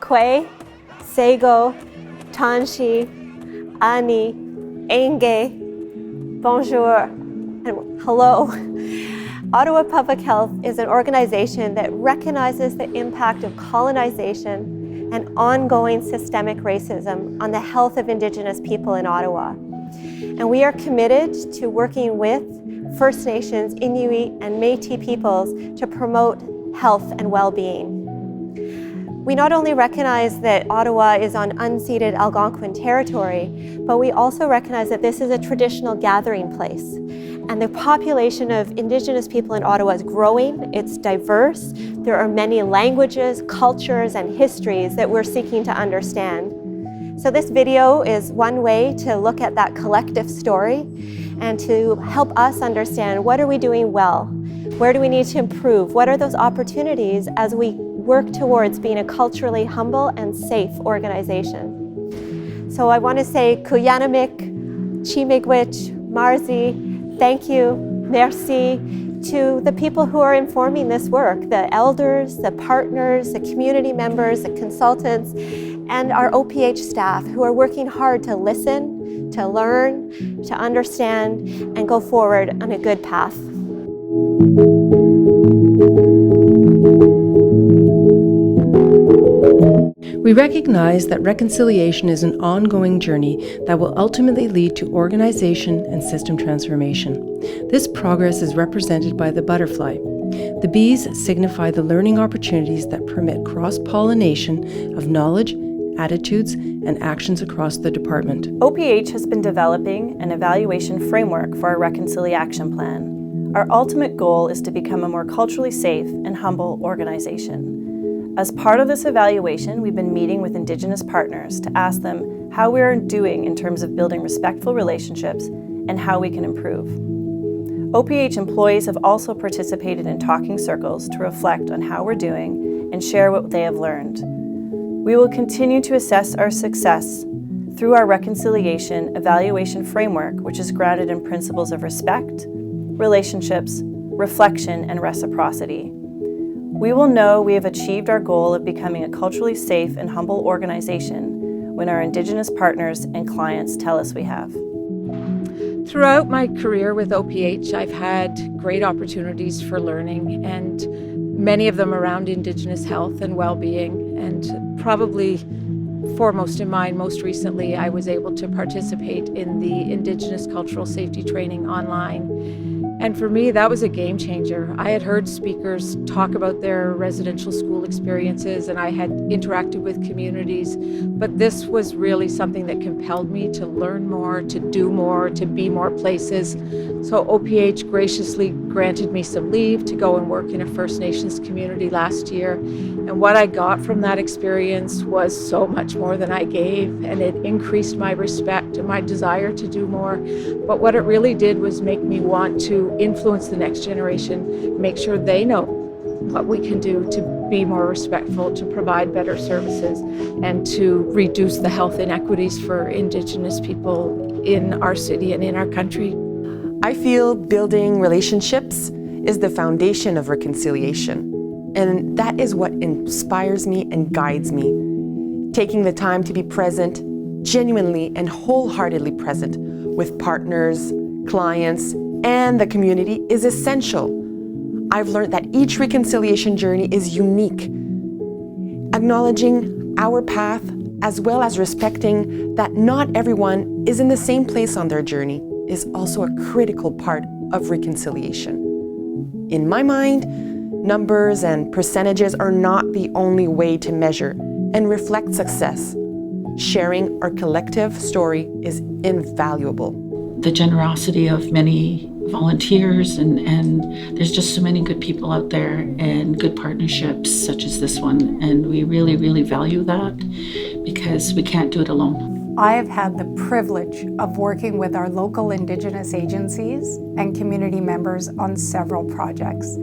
Kwe, Sego, Tanshi, Ani, Enge, Bonjour, and hello. Ottawa Public Health is an organization that recognizes the impact of colonization and ongoing systemic racism on the health of Indigenous people in Ottawa. And we are committed to working with First Nations, Inuit and Métis peoples to promote health and well-being. We not only recognize that Ottawa is on unceded Algonquin territory, but we also recognize that this is a traditional gathering place. And the population of Indigenous people in Ottawa is growing, it's diverse. There are many languages, cultures, and histories that we're seeking to understand. So this video is one way to look at that collective story and to help us understand what are we doing well? Where do we need to improve? What are those opportunities as we work towards being a culturally humble and safe organization? So I want to say Kuyanamik, Chimigwich, Marzi, thank you, merci to the people who are informing this work, the elders, the partners, the community members, the consultants, and our OPH staff who are working hard to listen, to learn, to understand, and go forward on a good path. We recognize that reconciliation is an ongoing journey that will ultimately lead to organization and system transformation. This progress is represented by the butterfly. The bees signify the learning opportunities that permit cross-pollination of knowledge, attitudes, and actions across the department. OPH has been developing an evaluation framework for our Reconcili-ACTION plan. Our ultimate goal is to become a more culturally safe and humble organization. As part of this evaluation, we've been meeting with Indigenous partners to ask them how we are doing in terms of building respectful relationships and how we can improve. OPH employees have also participated in talking circles to reflect on how we're doing and share what they have learned. We will continue to assess our success through our reconciliation evaluation framework, which is grounded in principles of respect, relationships, reflection, and reciprocity. We will know we have achieved our goal of becoming a culturally safe and humble organization when our Indigenous partners and clients tell us we have. Throughout my career with OPH, I've had great opportunities for learning, and many of them around Indigenous health and well-being. And probably foremost in mind, most recently, I was able to participate in the Indigenous cultural safety training online. And for me, that was a game changer. I had heard speakers talk about their residential school experiences, and I had interacted with communities, but this was really something that compelled me to learn more, to do more, to be more places. So OPH graciously granted me some leave to go and work in a First Nations community last year. And what I got from that experience was so much more than I gave, and it increased my respect and my desire to do more. But what it really did was make me want to influence the next generation, make sure they know what we can do to be more respectful, to provide better services, and to reduce the health inequities for Indigenous people in our city and in our country. I feel building relationships is the foundation of reconciliation, and that is what inspires me and guides me. Taking the time to be present, genuinely and wholeheartedly present with partners, clients, and the community is essential. I've learned that each reconciliation journey is unique. Acknowledging our path, as well as respecting that not everyone is in the same place on their journey, is also a critical part of reconciliation. In my mind, numbers and percentages are not the only way to measure and reflect success. Sharing our collective story is invaluable. The generosity of many volunteers and there's just so many good people out there and good partnerships such as this one, and we really, really value that because we can't do it alone. I have had the privilege of working with our local Indigenous agencies and community members on several projects.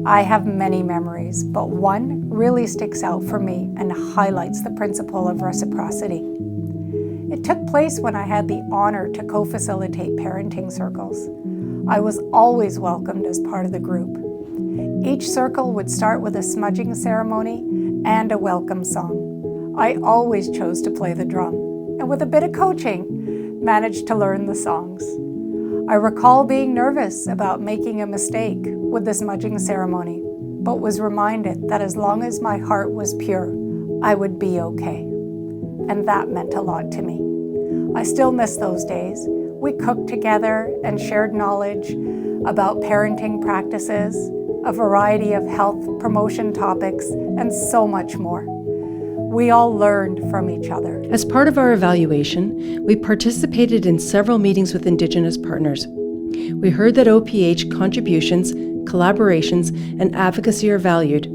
I have many memories, but one really sticks out for me and highlights the principle of reciprocity. It took place when I had the honor to co-facilitate parenting circles. I was always welcomed as part of the group. Each circle would start with a smudging ceremony and a welcome song. I always chose to play the drum, and with a bit of coaching, managed to learn the songs. I recall being nervous about making a mistake with the smudging ceremony, but was reminded that as long as my heart was pure, I would be okay. And that meant a lot to me. I still miss those days. We cooked together and shared knowledge about parenting practices, a variety of health promotion topics, and so much more. We all learned from each other. As part of our evaluation, we participated in several meetings with Indigenous partners. We heard that OPH contributions, collaborations, and advocacy are valued,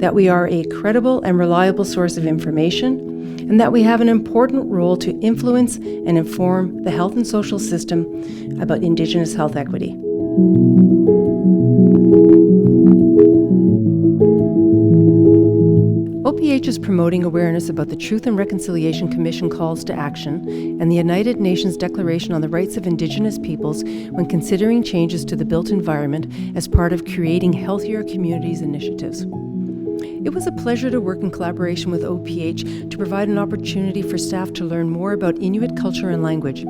that we are a credible and reliable source of information, and that we have an important role to influence and inform the health and social system about Indigenous health equity. OPH is promoting awareness about the Truth and Reconciliation Commission calls to action and the United Nations Declaration on the Rights of Indigenous Peoples when considering changes to the built environment as part of creating healthier communities initiatives. It was a pleasure to work in collaboration with OPH to provide an opportunity for staff to learn more about Inuit culture and language.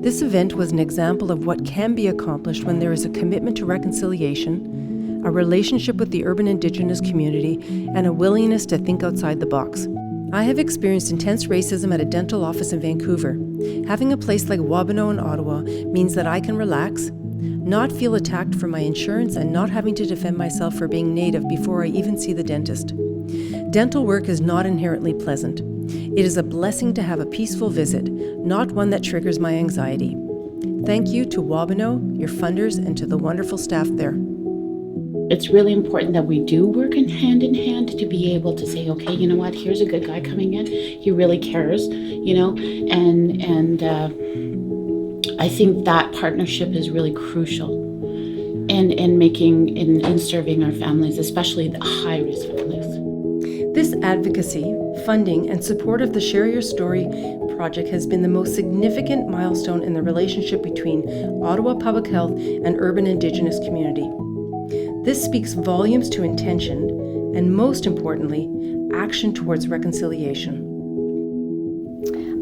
This event was an example of what can be accomplished when there is a commitment to reconciliation, a relationship with the urban Indigenous community, and a willingness to think outside the box. I have experienced intense racism at a dental office in Vancouver. Having a place like Wabano in Ottawa means that I can relax, not feel attacked for my insurance, and not having to defend myself for being Native before I even see the dentist. Dental work is not inherently pleasant. It is a blessing to have a peaceful visit, not one that triggers my anxiety. Thank you to Wabano, your funders, and to the wonderful staff there. It's really important that we do work in hand to be able to say, okay, you know what, here's a good guy coming in, he really cares, and I think that partnership is really crucial in serving our families, especially the high-risk families. This advocacy, funding, and support of the Share Your Story project has been the most significant milestone in the relationship between Ottawa Public Health and urban Indigenous community. This speaks volumes to intention and, most importantly, action towards reconciliation.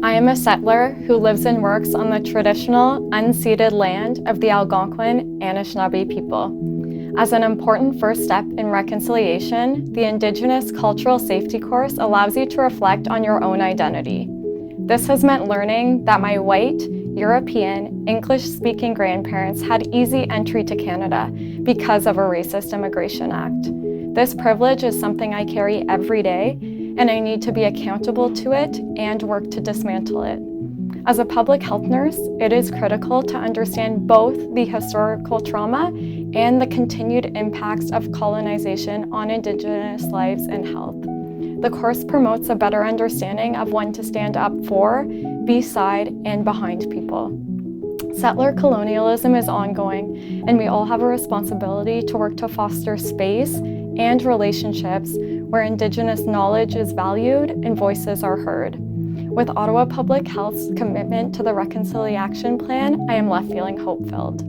I am a settler who lives and works on the traditional, unceded land of the Algonquin Anishinaabe people. As an important first step in reconciliation, the Indigenous Cultural Safety course allows you to reflect on your own identity. This has meant learning that my white, European, English-speaking grandparents had easy entry to Canada because of a racist Immigration Act. This privilege is something I carry every day, and I need to be accountable to it and work to dismantle it. As a public health nurse, it is critical to understand both the historical trauma and the continued impacts of colonization on Indigenous lives and health. The course promotes a better understanding of when to stand up for, beside, and behind people. Settler colonialism is ongoing, and we all have a responsibility to work to foster space and relationships where Indigenous knowledge is valued and voices are heard. With Ottawa Public Health's commitment to the Reconcili-ACTION plan, I am left feeling hope-filled.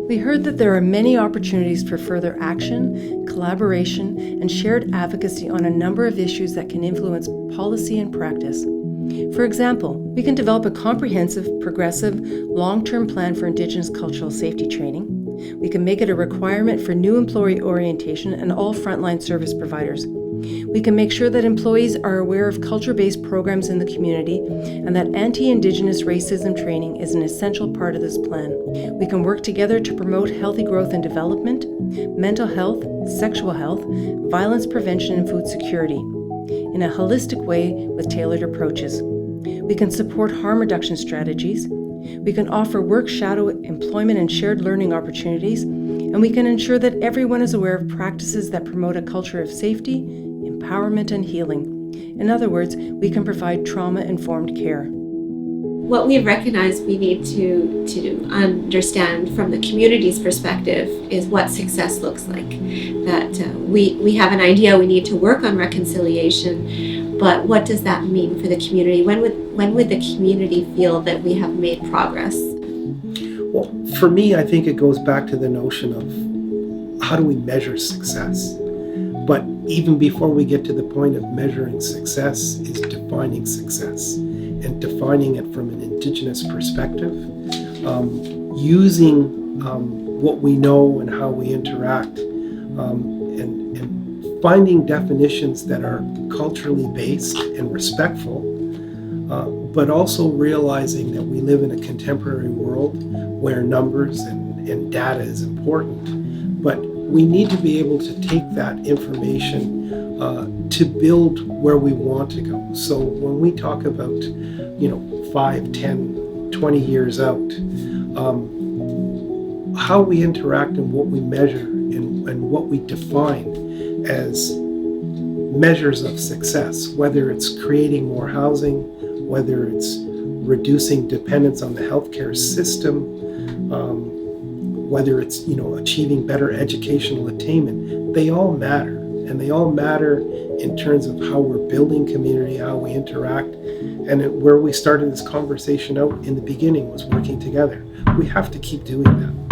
We heard that there are many opportunities for further action, collaboration, and shared advocacy on a number of issues that can influence policy and practice. For example, we can develop a comprehensive, progressive, long-term plan for Indigenous cultural safety training. We can make it a requirement for new employee orientation and all frontline service providers. We can make sure that employees are aware of culture-based programs in the community and that anti-Indigenous racism training is an essential part of this plan. We can work together to promote healthy growth and development, mental health, sexual health, violence prevention, and food security in a holistic way with tailored approaches. We can support harm reduction strategies. We can offer work, shadow, employment, and shared learning opportunities, and we can ensure that everyone is aware of practices that promote a culture of safety, empowerment, and healing. In other words, we can provide trauma-informed care. What we've recognized we need to understand from the community's perspective is what success looks like. That we have an idea we need to work on reconciliation, but what does that mean for the community? When would the community feel that we have made progress? Well, for me, I think it goes back to the notion of how do we measure success? But even before we get to the point of measuring success is defining success, and defining it from an Indigenous perspective, using what we know and how we interact, and finding definitions that are culturally based and respectful, but also realizing that we live in a contemporary world where numbers and data is important. But we need to be able to take that information to build where we want to go. So when we talk about, 5, 10, 20 years out, how we interact and what we measure and what we define as measures of success, whether it's creating more housing, whether it's reducing dependence on the healthcare system, whether it's achieving better educational attainment, they all matter. And they all matter in terms of how we're building community, how we interact, and where we started this conversation out in the beginning was working together. We have to keep doing that.